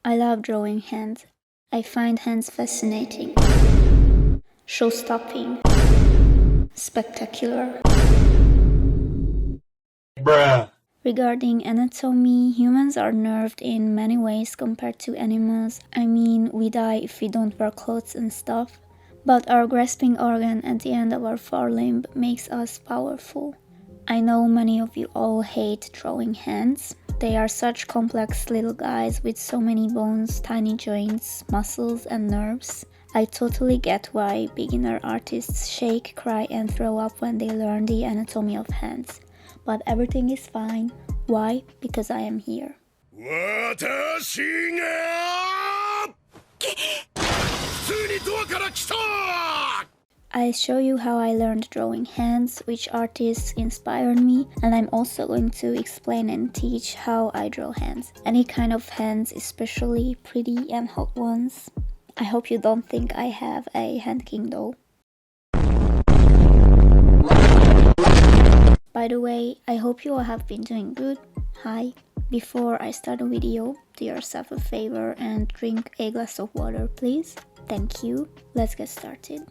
I love drawing hands. I find hands fascinating, show-stopping, spectacular. Bruh. Regarding anatomy, humans are nerved in many ways compared to animals. I mean, we die if we don't wear clothes and stuff. But our grasping organ at the end of our forelimb makes us powerful. I know many of you all hate drawing hands. They are such complex little guys with so many bones, tiny joints, muscles and nerves. I totally get why beginner artists shake, cry and throw up when they learn the anatomy of hands. But everything is fine. Why? Because I am here. I show you how I learned drawing hands, which artists inspired me, and I'm also going to explain and teach how I draw hands. Any kind of hands, especially pretty and hot ones. I hope you don't think I have a hand king though. By the way, I hope you all have been doing good. Hi. Before I start the video, do yourself a favor and drink a glass of water, please. Thank you. Let's get started.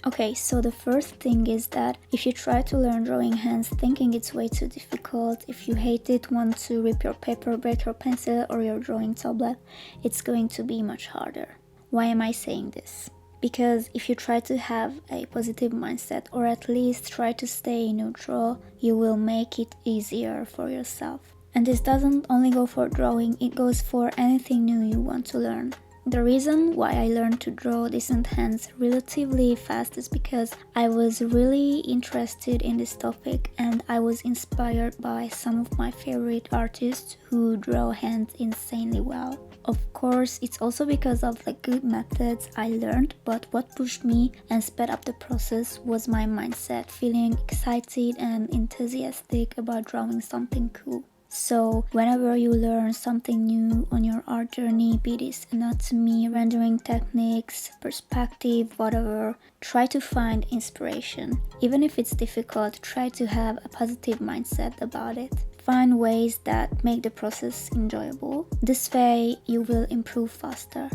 Okay, so the first thing is that if you try to learn drawing hands thinking it's way too difficult, if you hate it, want to rip your paper, break your pencil or your drawing tablet, it's going to be much harder. Why am I saying this? Because if you try to have a positive mindset or at least try to stay neutral, you will make it easier for yourself. And this doesn't only go for drawing, it goes for anything new you want to learn. The reason why I learned to draw decent hands relatively fast is because I was really interested in this topic and I was inspired by some of my favorite artists who draw hands insanely well. Of course, it's also because of the good methods I learned, but what pushed me and sped up the process was my mindset, feeling excited and enthusiastic about drawing something cool. So whenever you learn something new on your art journey, be this anatomy, rendering techniques, perspective, whatever, try to find inspiration. Even if it's difficult, try to have a positive mindset about it. Find ways that make the process enjoyable. This way you will improve faster.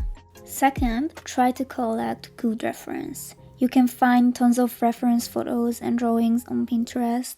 Second, try to collect good reference. You can find tons of reference photos and drawings on Pinterest.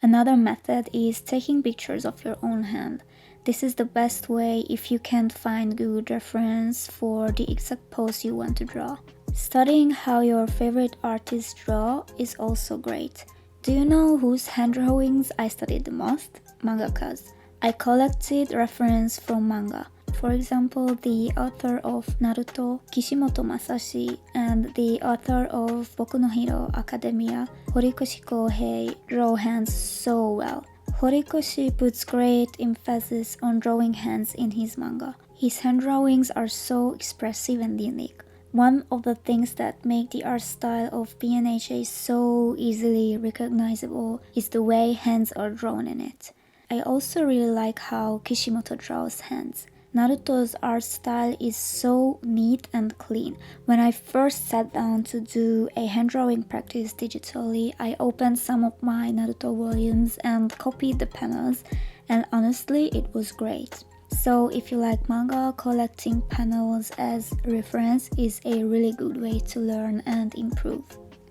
Another method is taking pictures of your own hand. This is the best way if you can't find good reference for the exact pose you want to draw. Studying how your favorite artists draw is also great. Do you know whose hand drawings I studied the most? Mangakas. I collected reference from manga. For example, the author of Naruto, Kishimoto Masashi, and the author of Boku no Hero Academia, Horikoshi Kohei, draw hands so well. Horikoshi puts great emphasis on drawing hands in his manga. His hand drawings are so expressive and unique. One of the things that make the art style of PNHA so easily recognizable is the way hands are drawn in it. I also really like how Kishimoto draws hands. Naruto's art style is so neat and clean. When I first sat down to do a hand drawing practice digitally, I opened some of my Naruto volumes and copied the panels, and honestly it was great. So if you like manga, collecting panels as reference is a really good way to learn and improve.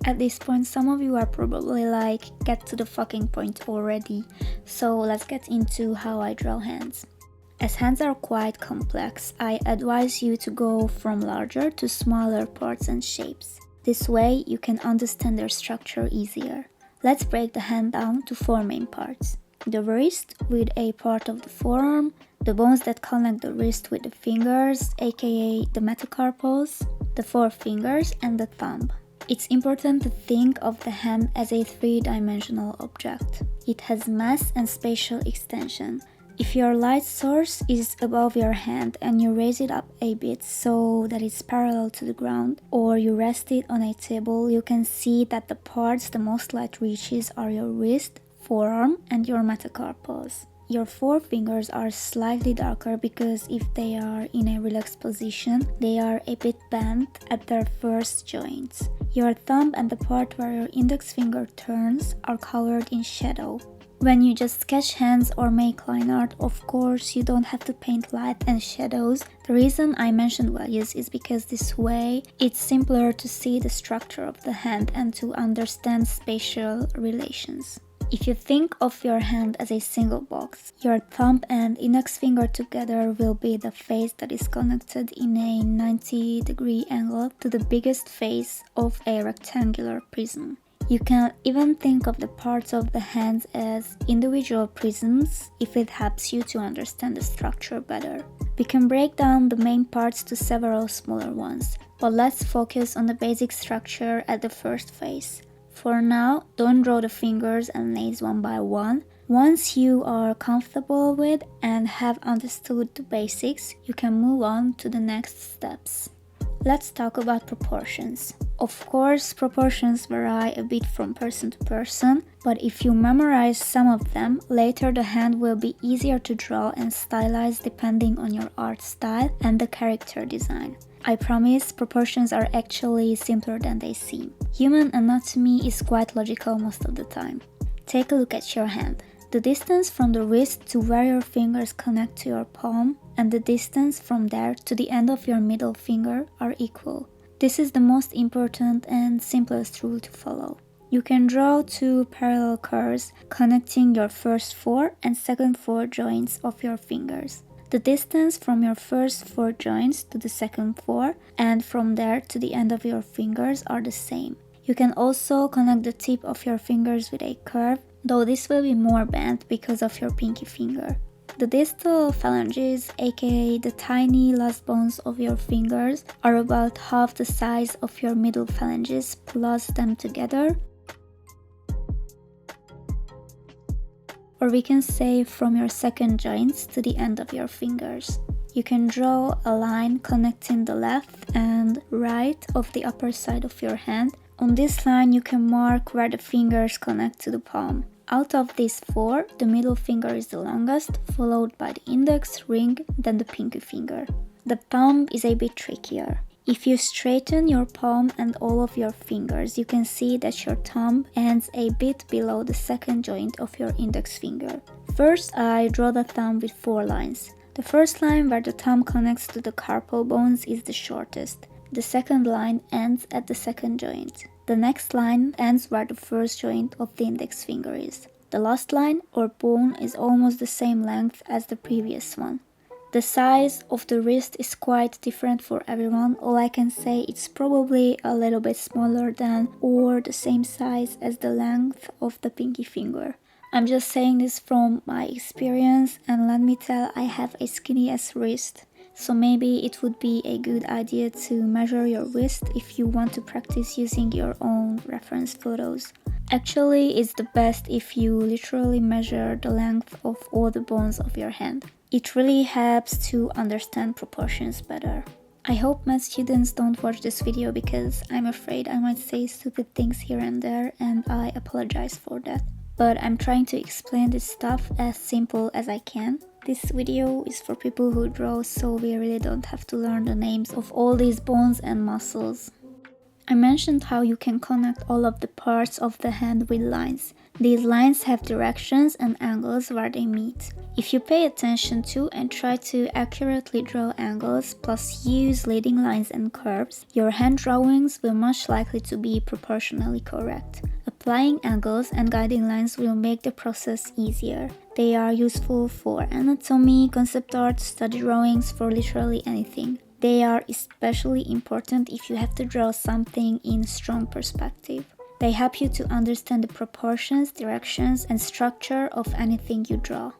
At this point, some of you are probably like, get to the fucking point already. So let's get into how I draw hands. As hands are quite complex, I advise you to go from larger to smaller parts and shapes. This way you can understand their structure easier. Let's break the hand down to 4 main parts. The wrist with a part of the forearm, the bones that connect the wrist with the fingers, aka the metacarpals, the 4 fingers and the thumb. It's important to think of the hand as a 3-dimensional object. It has mass and spatial extension. If your light source is above your hand and you raise it up a bit so that it's parallel to the ground, or you rest it on a table, you can see that the parts the most light reaches are your wrist, forearm, and your metacarpals. Your 4 fingers are slightly darker because if they are in a relaxed position, they are a bit bent at their first joints. Your thumb and the part where your index finger turns are covered in shadow. When you just sketch hands or make line art, of course, you don't have to paint light and shadows. The reason I mentioned values is because this way it's simpler to see the structure of the hand and to understand spatial relations. If you think of your hand as a single box, your thumb and index finger together will be the face that is connected in a 90-degree angle to the biggest face of a rectangular prism. You can even think of the parts of the hands as individual prisms if it helps you to understand the structure better. We can break down the main parts to several smaller ones, but let's focus on the basic structure at the first phase. For now, don't draw the fingers and nails one by one. Once you are comfortable with and have understood the basics, you can move on to the next steps. Let's talk about proportions. Of course, proportions vary a bit from person to person, but if you memorize some of them, later the hand will be easier to draw and stylize depending on your art style and the character design. I promise, proportions are actually simpler than they seem. Human anatomy is quite logical most of the time. Take a look at your hand. The distance from the wrist to where your fingers connect to your palm and the distance from there to the end of your middle finger are equal. This is the most important and simplest rule to follow. You can draw two parallel curves connecting your first 4 and second 4 joints of your fingers. The distance from your first 4 joints to the second 4 and from there to the end of your fingers are the same. You can also connect the tip of your fingers with a curve, though this will be more bent because of your pinky finger. The distal phalanges, aka the tiny last bones of your fingers, are about half the size of your middle phalanges plus them together. Or we can say from your second joints to the end of your fingers. You can draw a line connecting the left and right of the upper side of your hand. On this line you can mark where the fingers connect to the palm. Out of these 4, the middle finger is the longest, followed by the index, ring, then the pinky finger. The thumb is a bit trickier. If you straighten your palm and all of your fingers, you can see that your thumb ends a bit below the second joint of your index finger. First, I draw the thumb with 4 lines. The first line where the thumb connects to the carpal bones is the shortest. The second line ends at the second joint. The next line ends where the first joint of the index finger is. The last line or bone is almost the same length as the previous one. The size of the wrist is quite different for everyone. All I can say it's probably a little bit smaller than or the same size as the length of the pinky finger. I'm just saying this from my experience, and let me tell, I have a skinny ass wrist. So maybe it would be a good idea to measure your wrist if you want to practice using your own reference photos. Actually, it's the best if you literally measure the length of all the bones of your hand. It really helps to understand proportions better. I hope math students don't watch this video because I'm afraid I might say stupid things here and there, and I apologize for that. But I'm trying to explain this stuff as simple as I can. This video is for people who draw, so we really don't have to learn the names of all these bones and muscles. I mentioned how you can connect all of the parts of the hand with lines. These lines have directions and angles where they meet. If you pay attention to and try to accurately draw angles plus use leading lines and curves, your hand drawings will much likely to be proportionally correct. Applying angles and guiding lines will make the process easier. They are useful for anatomy, concept art, study drawings, for literally anything. They are especially important if you have to draw something in strong perspective. They help you to understand the proportions, directions, and structure of anything you draw.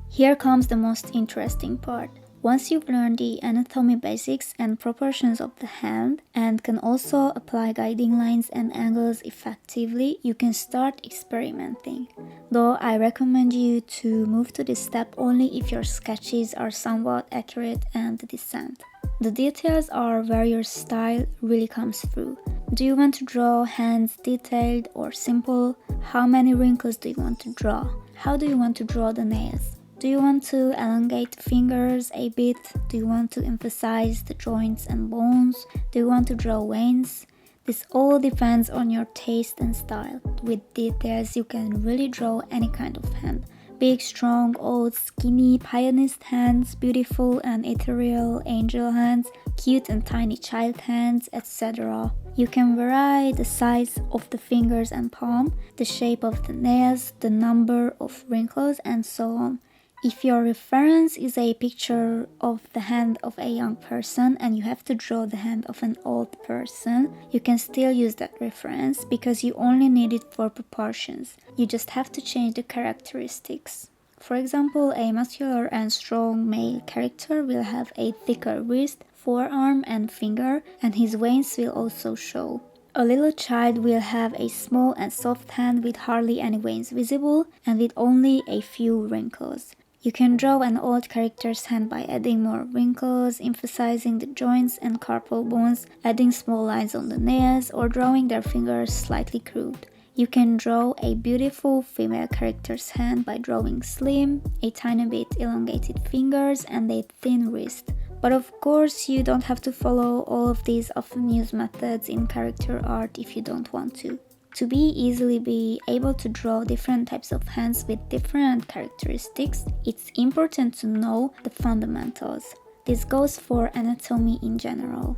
Here comes the most interesting part. Once you've learned the anatomy basics and proportions of the hand and can also apply guiding lines and angles effectively, you can start experimenting. Though I recommend you to move to this step only if your sketches are somewhat accurate and decent. The details are where your style really comes through. Do you want to draw hands detailed or simple? How many wrinkles do you want to draw? How do you want to draw the nails? Do you want to elongate the fingers a bit? Do you want to emphasize the joints and bones? Do you want to draw veins? This all depends on your taste and style. With details, you can really draw any kind of hand. Big, strong, old, skinny, pianist hands, beautiful and ethereal angel hands, cute and tiny child hands, etc. You can vary the size of the fingers and palm, the shape of the nails, the number of wrinkles, and so on. If your reference is a picture of the hand of a young person and you have to draw the hand of an old person, you can still use that reference because you only need it for proportions. You just have to change the characteristics. For example, a muscular and strong male character will have a thicker wrist, forearm and finger, and his veins will also show. A little child will have a small and soft hand with hardly any veins visible and with only a few wrinkles. You can draw an old character's hand by adding more wrinkles, emphasizing the joints and carpal bones, adding small lines on the nails, or drawing their fingers slightly crude. You can draw a beautiful female character's hand by drawing slim, a tiny bit elongated fingers, and a thin wrist. But of course, you don't have to follow all of these often used methods in character art if you don't want to. To easily be able to draw different types of hands with different characteristics, it's important to know the fundamentals. This goes for anatomy in general.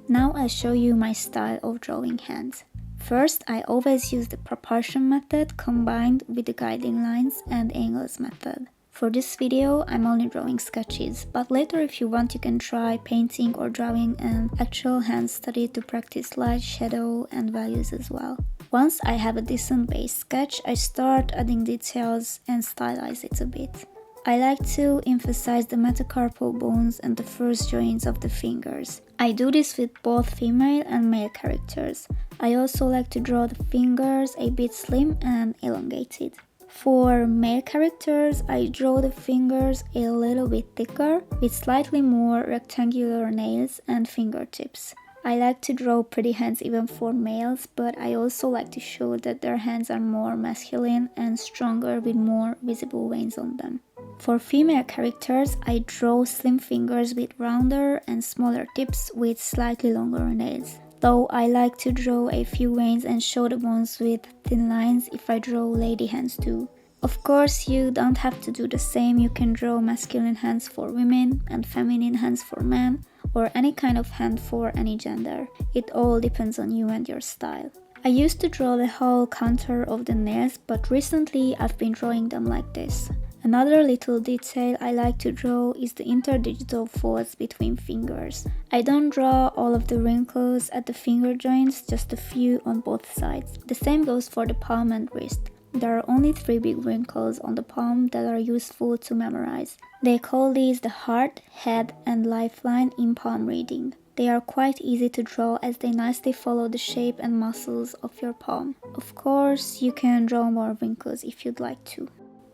Now I'll show you my style of drawing hands. First, I always use the proportion method combined with the guiding lines and angles method. For this video, I'm only drawing sketches, but later if you want you can try painting or drawing an actual hand study to practice light, shadow and values as well. Once I have a decent base sketch, I start adding details and stylize it a bit. I like to emphasize the metacarpal bones and the first joints of the fingers. I do this with both female and male characters. I also like to draw the fingers a bit slim and elongated. For male characters, I draw the fingers a little bit thicker with slightly more rectangular nails and fingertips. I like to draw pretty hands even for males, but I also like to show that their hands are more masculine and stronger with more visible veins on them. For female characters, I draw slim fingers with rounder and smaller tips with slightly longer nails. Though I like to draw a few veins and show the bones with thin lines if I draw lady hands too. Of course, you don't have to do the same. You can draw masculine hands for women and feminine hands for men, or any kind of hand for any gender. It all depends on you and your style. I used to draw the whole contour of the nails, but recently I've been drawing them like this. Another little detail I like to draw is the interdigital folds between fingers. I don't draw all of the wrinkles at the finger joints, just a few on both sides. The same goes for the palm and wrist. There are only 3 big wrinkles on the palm that are useful to memorize. They call these the heart, head, and lifeline in palm reading. They are quite easy to draw as they nicely follow the shape and muscles of your palm. Of course, you can draw more wrinkles if you'd like to.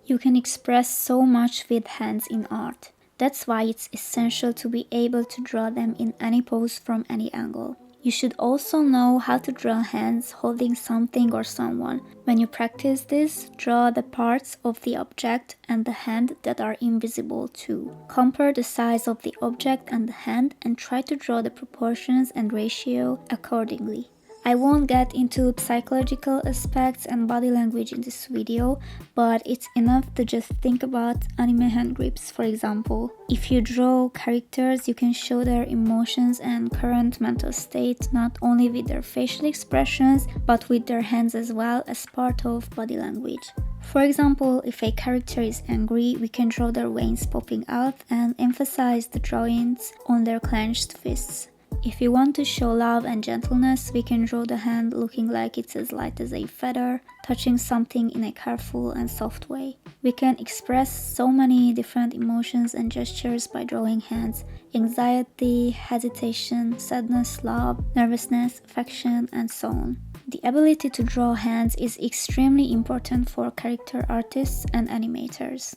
You can express so much with hands in art. That's why it's essential to be able to draw them in any pose from any angle. You should also know how to draw hands holding something or someone. When you practice this, draw the parts of the object and the hand that are invisible too. Compare the size of the object and the hand and try to draw the proportions and ratio accordingly. I won't get into psychological aspects and body language in this video, but it's enough to just think about anime hand grips, for example. If you draw characters, you can show their emotions and current mental state not only with their facial expressions, but with their hands as well as part of body language. For example, if a character is angry, we can draw their veins popping out and emphasize the joints on their clenched fists. If you want to show love and gentleness, we can draw the hand looking like it's as light as a feather, touching something in a careful and soft way. We can express so many different emotions and gestures by drawing hands: anxiety, hesitation, sadness, love, nervousness, affection, and so on. The ability to draw hands is extremely important for character artists and animators.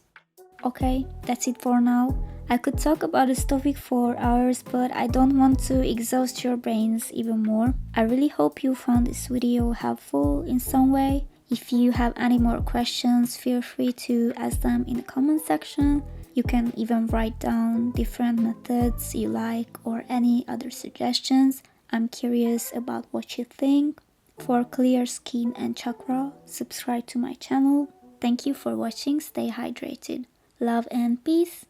Okay, that's it for now. I could talk about this topic for hours, but I don't want to exhaust your brains even more. I really hope you found this video helpful in some way. If you have any more questions, feel free to ask them in the comment section. You can even write down different methods you like or any other suggestions. I'm curious about what you think. For clear skin and chakra, subscribe to my channel. Thank you for watching. Stay hydrated. Love and peace.